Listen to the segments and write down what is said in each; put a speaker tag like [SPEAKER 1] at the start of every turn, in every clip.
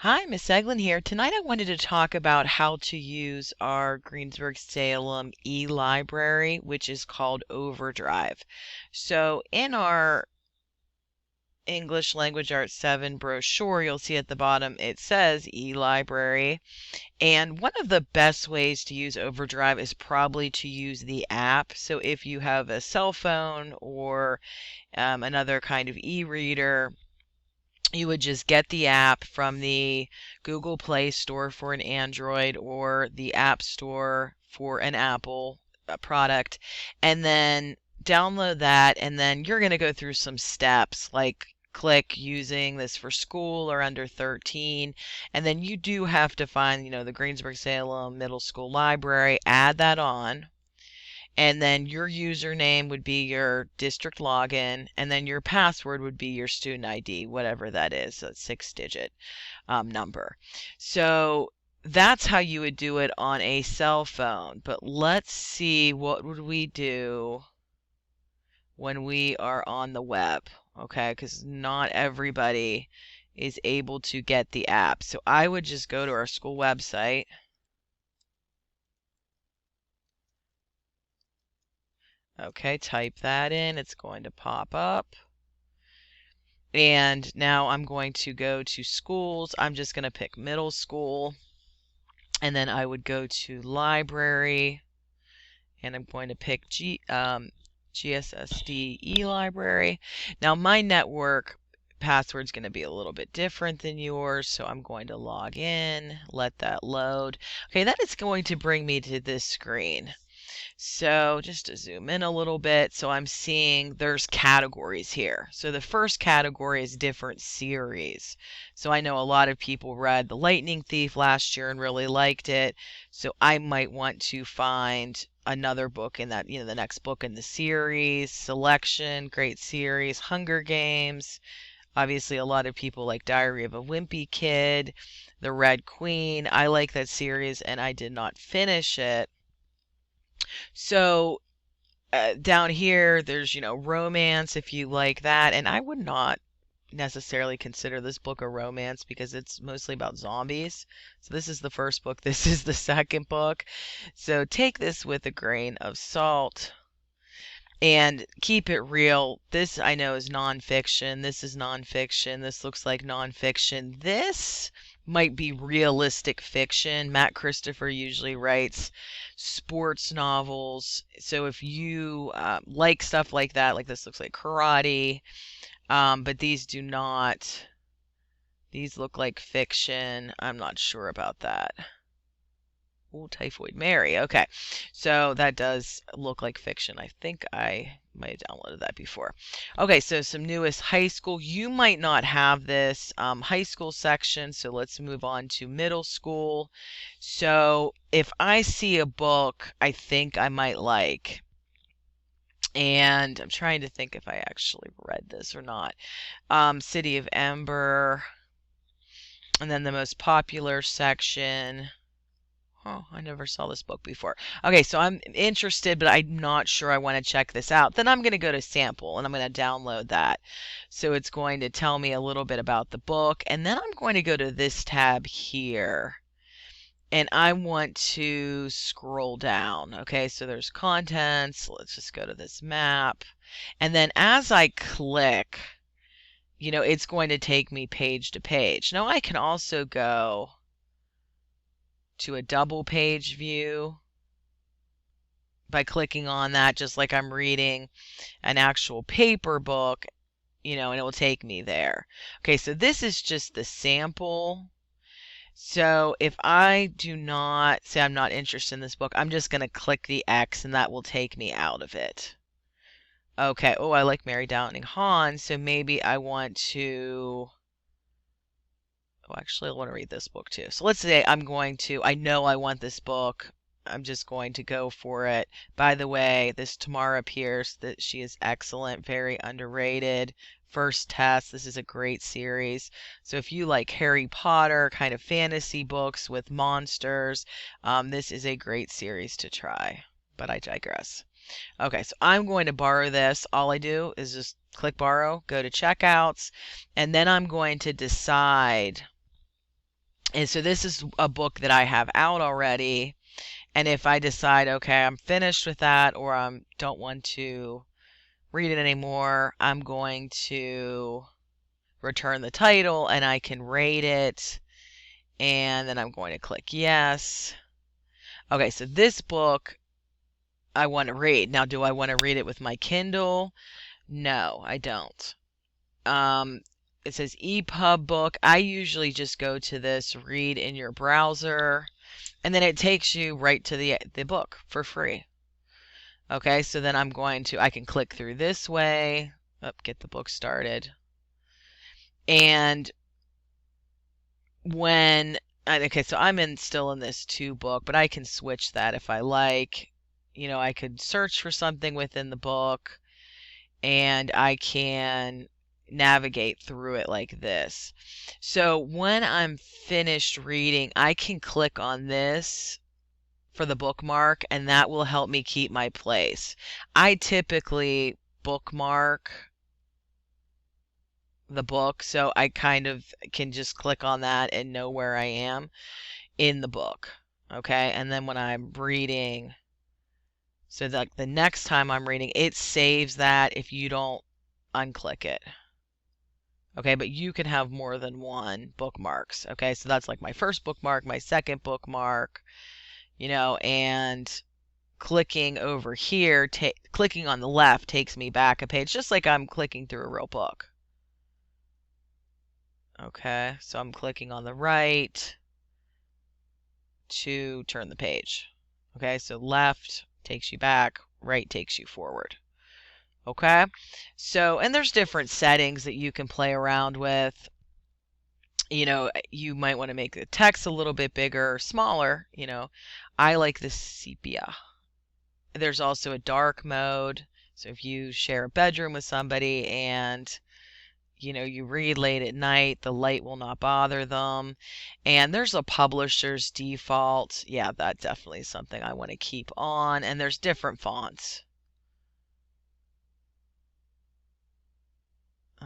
[SPEAKER 1] Hi, Miss Eglin here. Tonight I wanted to talk about how to use our Greensburg-Salem e-library, which is called Overdrive. So in our English Language Arts 7 brochure, you'll see at the bottom it says e-library. And one of the best ways to use Overdrive is probably to use the app. So if you have a cell phone or another kind of e-reader, you would just get the app from the Google Play Store for an Android or the App Store for an Apple product, and then download that, and then you're going to go through some steps like click using this for school or under 13, and then you do have to find, the Greensburg-Salem Middle School Library, add that on. And then your username would be your district login, and then your password would be your student ID, whatever that is, a 6-digit number. So that's how you would do it on a cell phone. But let's see, what would we do when we are on the web? Okay, because not everybody is able to get the app. So I would just go to our school website. Okay, type that in. It's going to pop up. And now I'm going to go to schools. I'm just going to pick middle school. And then I would go to library. And I'm going to pick GSSD e-library. Now my network password is going to be a little bit different than yours. So I'm going to log in, let that load. Okay, that is going to bring me to this screen. So just to zoom in a little bit, so I'm seeing there's categories here. So the first category is different series. So I know a lot of people read The Lightning Thief last year and really liked it. So I might want to find another book in that, the next book in the series. Selection, great series. Hunger Games. Obviously, a lot of people like Diary of a Wimpy Kid. The Red Queen. I like that series and I did not finish it. So down here, there's, romance if you like that. And I would not necessarily consider this book a romance because it's mostly about zombies. So this is the first book. This is the second book. So take this with a grain of salt and keep it real. This I know is nonfiction. This is nonfiction. This looks like nonfiction. This might be realistic fiction. Matt Christopher usually writes sports novels. So if you like stuff like that, like this looks like karate, but these do not. These look like fiction. I'm not sure about that. Oh, Typhoid Mary. Okay, so that does look like fiction. I think I might have downloaded that before. Okay, so some newest high school. You might not have this high school section, so let's move on to middle school. So if I see a book I think I might like, and I'm trying to think if I actually read this or not. City of Ember, and then the most popular section. Oh, I never saw this book before. Okay, so I'm interested, but I'm not sure I want to check this out. Then I'm going to go to sample and I'm going to download that. So it's going to tell me a little bit about the book. And then I'm going to go to this tab here. And I want to scroll down. Okay, so there's contents. Let's just go to this map. And then as I click, it's going to take me page to page. Now I can also go to a double page view by clicking on that, just like I'm reading an actual paper book, and it will take me there. Okay, so this is just the sample. So if I do not say I'm not interested in this book, I'm just going to click the X and that will take me out of it. Okay, oh, I like Mary Downing Hahn, so maybe I want to. Oh, actually, I want to read this book too. So let's say I know I want this book. I'm just going to go for it. By the way, this Tamara Pierce, that she is excellent, very underrated. First Test, this is a great series. So if you like Harry Potter, kind of fantasy books with monsters, this is a great series to try. But I digress. Okay, so I'm going to borrow this. All I do is just click borrow, go to checkouts, and then I'm going to decide And so this is a book that I have out already. And if I decide, okay, I'm finished with that, or I don't want to read it anymore, I'm going to return the title and I can rate it. And then I'm going to click yes. Okay, so this book I want to read. Now, do I want to read it with my Kindle? No, I don't. It says EPUB book. I usually just go to this read in your browser, and then it takes you right to the book for free. Okay, so then I can click through this way, get the book started. And okay, so still in this 2 book, but I can switch that if I like. I could search for something within the book, and I can navigate through it like this. So when I'm finished reading, I can click on this for the bookmark, and that will help me keep my place. I typically bookmark the book, so I kind of can just click on that and know where I am in the book. Okay, and then when I'm reading, so like the next time I'm reading, it saves that if you don't unclick it. Okay, but you can have more than one bookmarks. Okay, so that's like my first bookmark, my second bookmark, and clicking over here, clicking on the left takes me back a page, just like I'm clicking through a real book. Okay, so I'm clicking on the right to turn the page. Okay, so left takes you back, right takes you forward. Okay, so, and there's different settings that you can play around with. You might want to make the text a little bit bigger or smaller. I like the sepia. There's also a dark mode. So if you share a bedroom with somebody and you read late at night, the light will not bother them. And there's a publisher's default. Yeah, that definitely is something I want to keep on. And there's different fonts.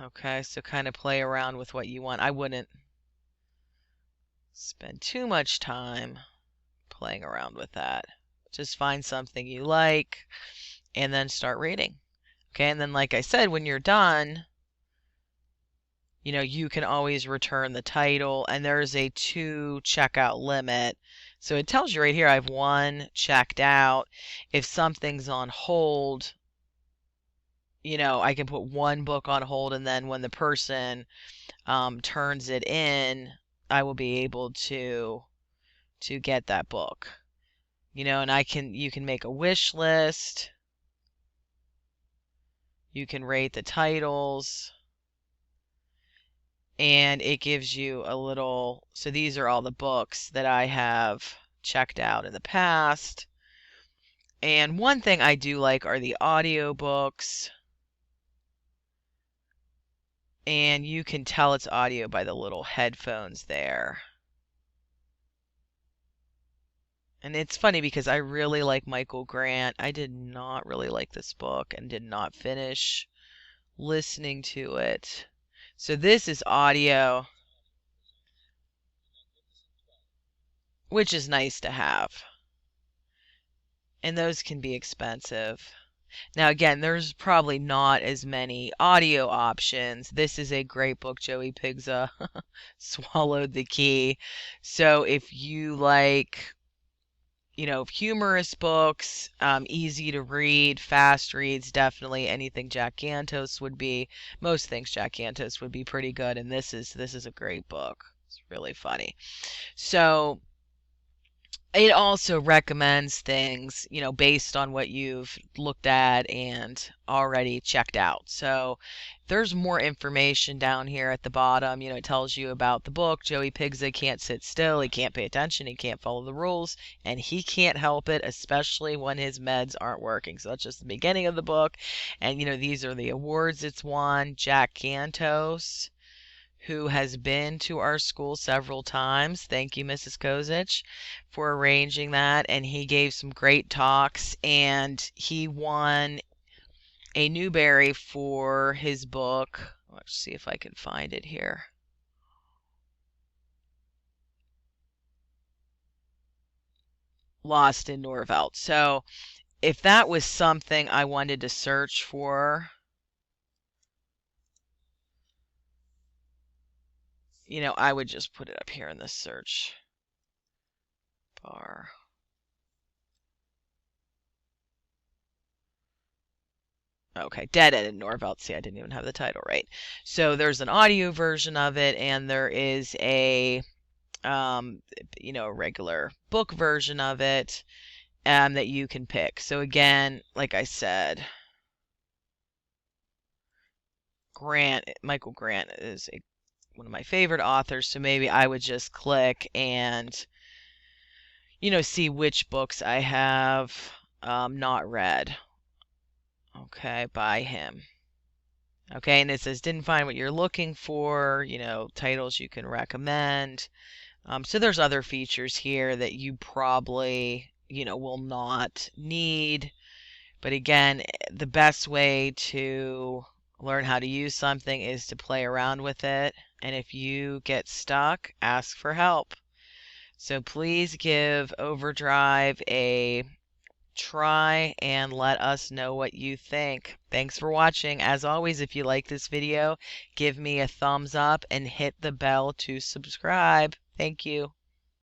[SPEAKER 1] Okay, so kind of play around with what you want. I wouldn't spend too much time playing around with that. Just find something you like and then start reading. Okay, and then like I said, when you're done, you can always return the title, and there's a 2 checkout limit. So it tells you right here I have 1 checked out. If something's on hold, I can put 1 book on hold, and then when the person turns it in, I will be able to get that book. And you can make a wish list. You can rate the titles. And it gives you a little, so these are all the books that I have checked out in the past. And one thing I do like are the audio books. And you can tell it's audio by the little headphones there. And it's funny because I really like Michael Grant. I did not really like this book and did not finish listening to it. So this is audio, which is nice to have. And those can be expensive. Now, again, there's probably not as many audio options. This is a great book. Joey Pigza swallowed the key. So if you like, humorous books, easy to read, fast reads, definitely anything Jack Gantos would be. Most things Jack Gantos would be pretty good, and this is a great book. It's really funny. So it also recommends things, based on what you've looked at and already checked out. So there's more information down here at the bottom. It tells you about the book. Joey Pigza can't sit still. He can't pay attention. He can't follow the rules. And he can't help it, especially when his meds aren't working. So that's just the beginning of the book. And, these are the awards it's won. Jack Gantos, who has been to our school several times. Thank you, Mrs. Kozich, for arranging that. And he gave some great talks, and he won a Newbery for his book. Let's see if I can find it here. lost in Norvelt. So if that was something I wanted to search for, I would just put it up here in the search bar. Okay, Dead End in Norvelt. See, I didn't even have the title right. So there's an audio version of it, and there is a regular book version of it that you can pick. So again, like I said, Michael Grant is one of my favorite authors, so maybe I would just click and see which books I have not read. Okay, by him. Okay, and it says didn't find what you're looking for, titles you can recommend. So there's other features here that you probably, will not need. But again, the best way to learn how to use something is to play around with it. And if you get stuck, ask for help. So please give Overdrive a try and let us know what you think. Thanks for watching. As always, if you like this video, give me a thumbs up and hit the bell to subscribe. Thank you.